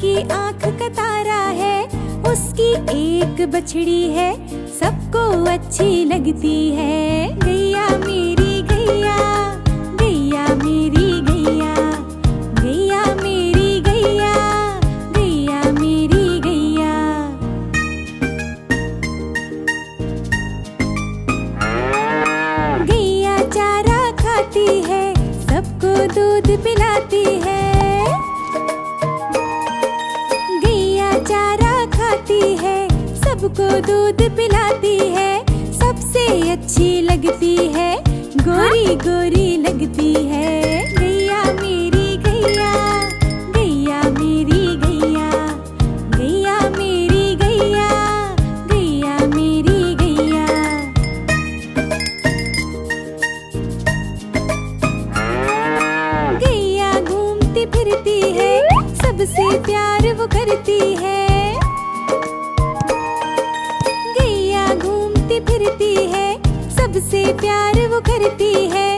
उसकी आँख का तारा है, उसकी एक बछड़ी है, सबको अच्छी लगती है। गैया मेरी गैया, गैया मेरी गैया, गैया मेरी गैया, गैया मेरी गैया। गैया चारा खाती है, सबको दूध पिलाती है। गैया चारा खाती है, सबको दूध पिलाती है। सबसे अच्छी लगती है, गोरी गोरी लगती है। गैया मेरी गैया, गैया मेरी गैया, गैया मेरी गैया, गैया मेरी गैया। गैया घूमती फिरती है, सबसे प्यार वो करती है। गैया घूमती फिरती है, सबसे प्यार वो करती है।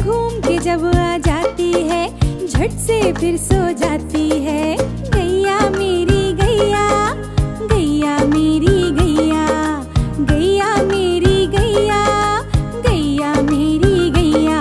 घूम के जब आ जाती है, झट से फिर सो जाती है। गैया मेरी गैया, गैया मेरी गैया, गैया मेरी गैया, गैया मेरी गैया।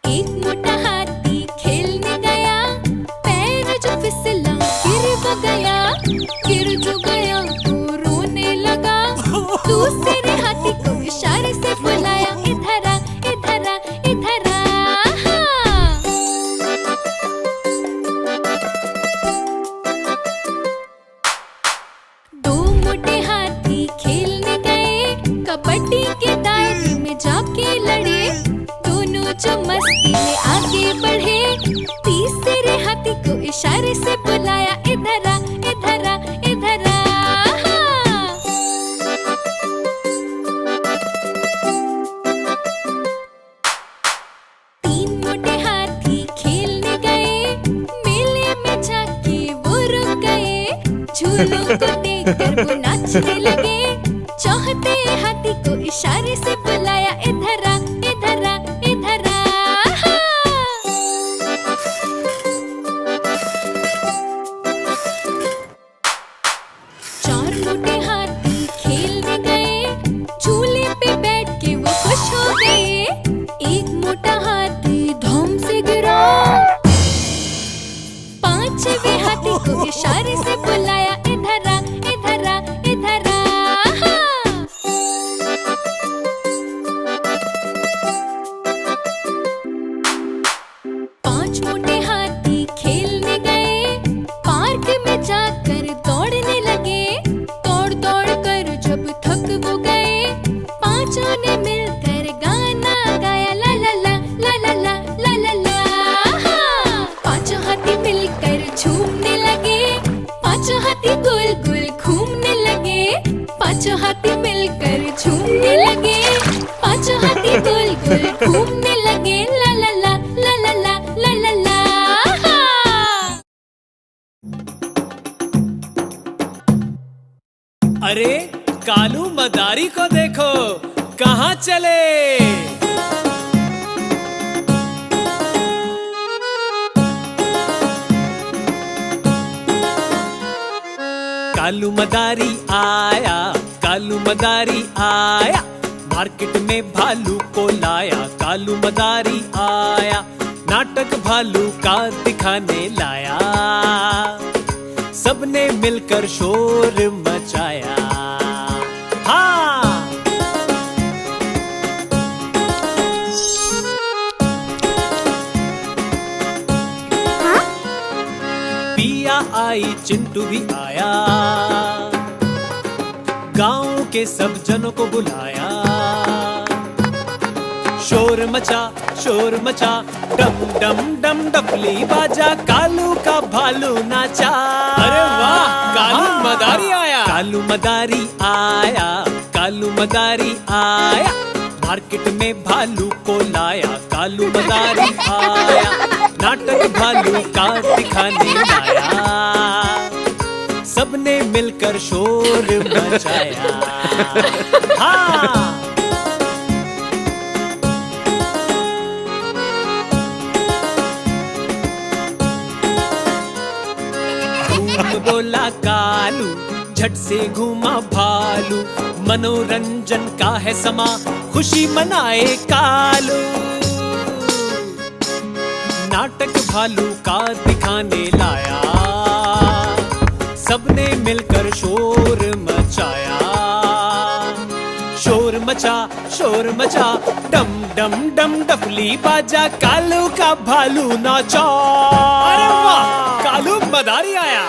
एक मोटा हाथी खेलने गया, पैर जो फिसला गिर वो गया। गिर जो गया तो रोने लगा, दूसरे हाथी को इशारे से बुलाया, इधर आ, इधर आ, इधर आ। दो मोटे हाथी खेलने गए, कबड्डी के दायरे में जाके लड़े। दोनों जो मस्ती में आगे बढ़े, तीसरे हाथी को इशारे से बुलाया, इधर आ, इधर आ, इधर आ। तीन मोटे हाथी खेलने गए, मेले में जाके वो रुक गए। झूलों को देखकर वो नाचने लगे, चौथे हाथी को इशारे से बुलाया, इधर आ, इधर आ, इधर आ। चार मोटे हाथी खेलने गए, झूले पे बैठ के वो खुश हो गए। एक मोटा हाथी धूम से गिरा, पांचवे हाथी को इशारे से बुलाया, इधर आ, इधर आ, इधर आ। पांच मोटे हाथी खेलने गए, पार्क में जाकर दौड़ने लगे। दौड़ दौड़ कर जब थक वो गए, पांचों ने मिलकर गाना गाया, ला ला ला ला ला ला ला ला ला। पांचों हाथी मिलकर झूमने लगे, पांचों हाथी गोल गोल घूमने लगे। पांचों हाथी मिलकर झूमने लगे, पांचों हाथी गोल गोल घूमने लगे, ला ला ला ला ला ला ला ला ला। अरे कालू मदारी को देखो, कहाँ चले। कालू मदारी आया, कालू मदारी आया, मार्केट में भालू को लाया। कालू मदारी आया, नाटक भालू का दिखाने लाया। सबने मिलकर शोर मचाया। हाँ, पिया आई, चिंटू भी आया, गांव के सब जनों को बुलाया। शोर मचा, डम डम डम डपली बाजा, कालू का भालू नाचा। अरे वाह, कालू मदारी आया। कालू मदारी आया, कालू मदारी आया, मार्केट में भालू को लाया, कालू मदारी आया, नाटक भालू का दिखाने लाया, सबने मिलकर शोर मचाया। हाँ बोला कालू, झट से घूमा भालू, मनोरंजन का है समा, खुशी मनाए कालू। नाटक भालू का दिखाने लाया, सबने मिलकर शोर मचाया। शोर मचा, डम डम डम डफली बाजा, कालू का भालू नाचा। अरे वाह, कालू मदारी आया।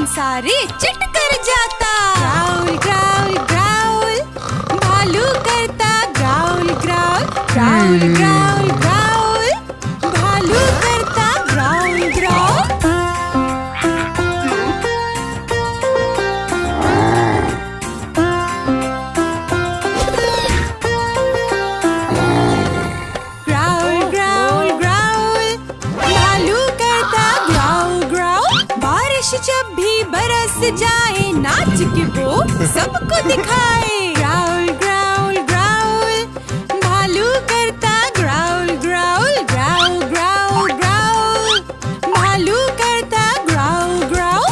सारे चिट कर जाता। ग्राउल ग्राउल ग्राउल, भालू करता growl growl, growl growl growl, भालू करता growl growl. Growl growl growl, भालू करता ग्राउल ग्राउल। बारिश जब भी बरस जाए, नाच के वो सबको दिखाए। ग्राउल ग्राउल ग्राउल, भालू करता growl growl, growl growl growl, भालू करता growl growl.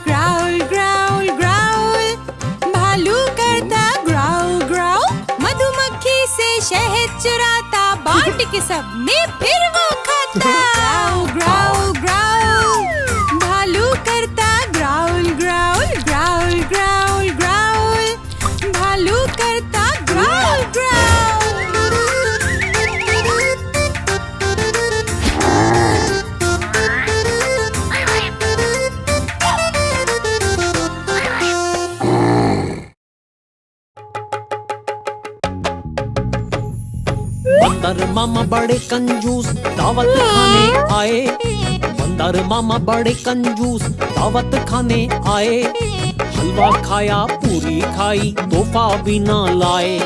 Growl growl growl, भालू करता ग्राउल ग्राउल। मधुमक्खी से शहद चुराता, बांट के सब में फिर वो खाता। ग्राउल ग्राउल ग्राउल, भालू करता growl growl, growl growl growl, भालू करता ग्राउल ग्राउल। बंदर मामा बड़े कंजूस, दावत खाने आए। बंदर मामा बड़े कंजूस, दावत खाने आए। हलवा खाया, पूरी खाई, तोहफा भी ना लाए।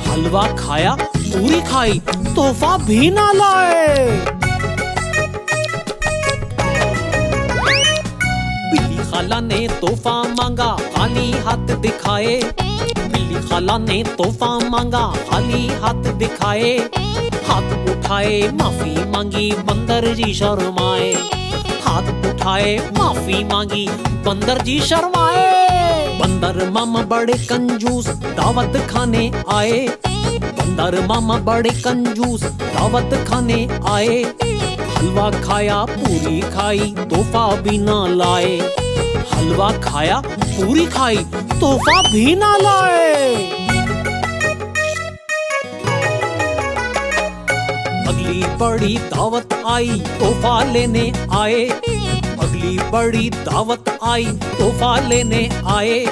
हलवा खाया, पूरी खाई, तोहफा भी ना लाए। बिल्ली खाला ने तोहफा मांगा, खाली हाथ दिखाए। बिल्ली खाला ने तोहफा मांगा, खाली हाथ दिखाए। हाथ उठाए, माफी मांगी, बंदर जी शर्माए। हाथ उठाए, माफी मांगी, बंदर जी शर्माए। बंदर मामा बड़े कंजूस, दावत खाने आए। बंदर मामा बड़े कंजूस, दावत खाने आए। हलवा खाया, पूरी खाई, तोहफा भी ना लाए। हलवा खाया, पूरी खाई, तोहफा भी ना लाए। अगली बड़ी दावत आई, तोहफा लेने आए। अगली बड़ी दावत आई, तोहफा लेने आए।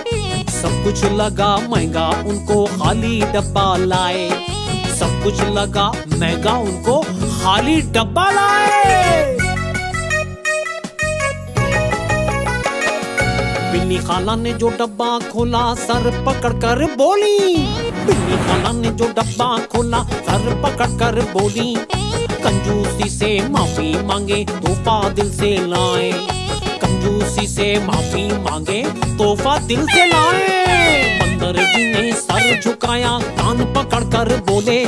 सब कुछ लगा महंगा, उनको खाली डब्बा लाए। सब कुछ लगा महंगा, उनको खाली डब्बा लाए। बिल्ली खाला ने जो डब्बा खोला, सर पकड़ कर बोली। बिल्ली खाला ने जो डब्बा खोला, सर पकड़ कर बोली। कंजूसी से माफी मांगे, तोहफा दिल से लाए। कंजूसी से माफी मांगे, तोहफा दिल से लाए। बंदर जी ने सर झुकाया, कान पकड़ कर बोले।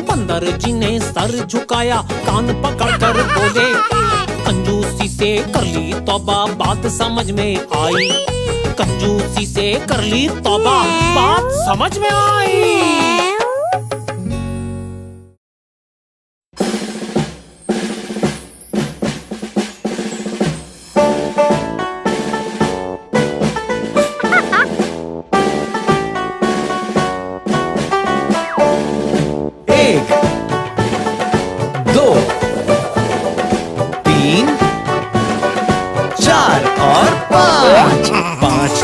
बंदर जी ने सर झुकाया, कान पकड़ कर बोले। कंजूसी से कर ली तौबा, बात समझ में आई। कंजूसी से कर ली तौबा, बात समझ में आई।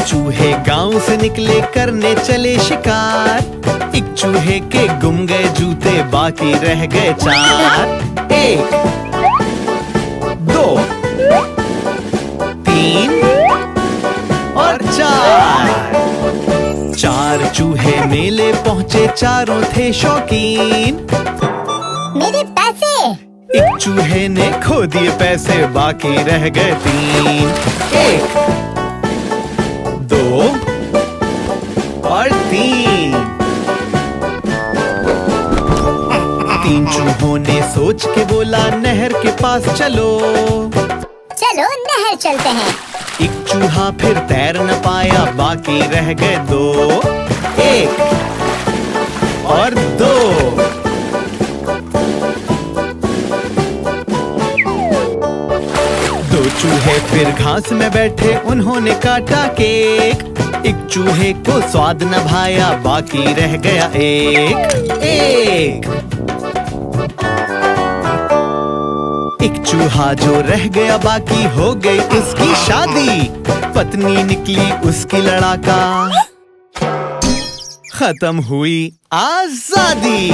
चूहे गांव से निकले करने चले शिकार। एक चूहे के गुम गए जूते, बाकी रह गए 4। 1 2 3 और 4 चूहे मेले पहुंचे, चारों थे शौकीन। मेरे पैसे। एक चूहे ने खो दिए पैसे, बाकी रह गए 3। 1 2 और 3 चूहों ने सोच के बोला, नहर के पास चलो। चलो नहर चलते हैं। एक चूहा फिर तैर न पाया, बाकी रह गए 2। 1 और 2 चूहे फिर घास में बैठे, उन्होंने काटा केक। एक चूहे को स्वाद न भाया, बाकी रह गया 1। एक चूहा जो रह गया, बाकी हो गई उसकी शादी। पत्नी निकली उसकी लड़ाका, खत्म हुई आजादी।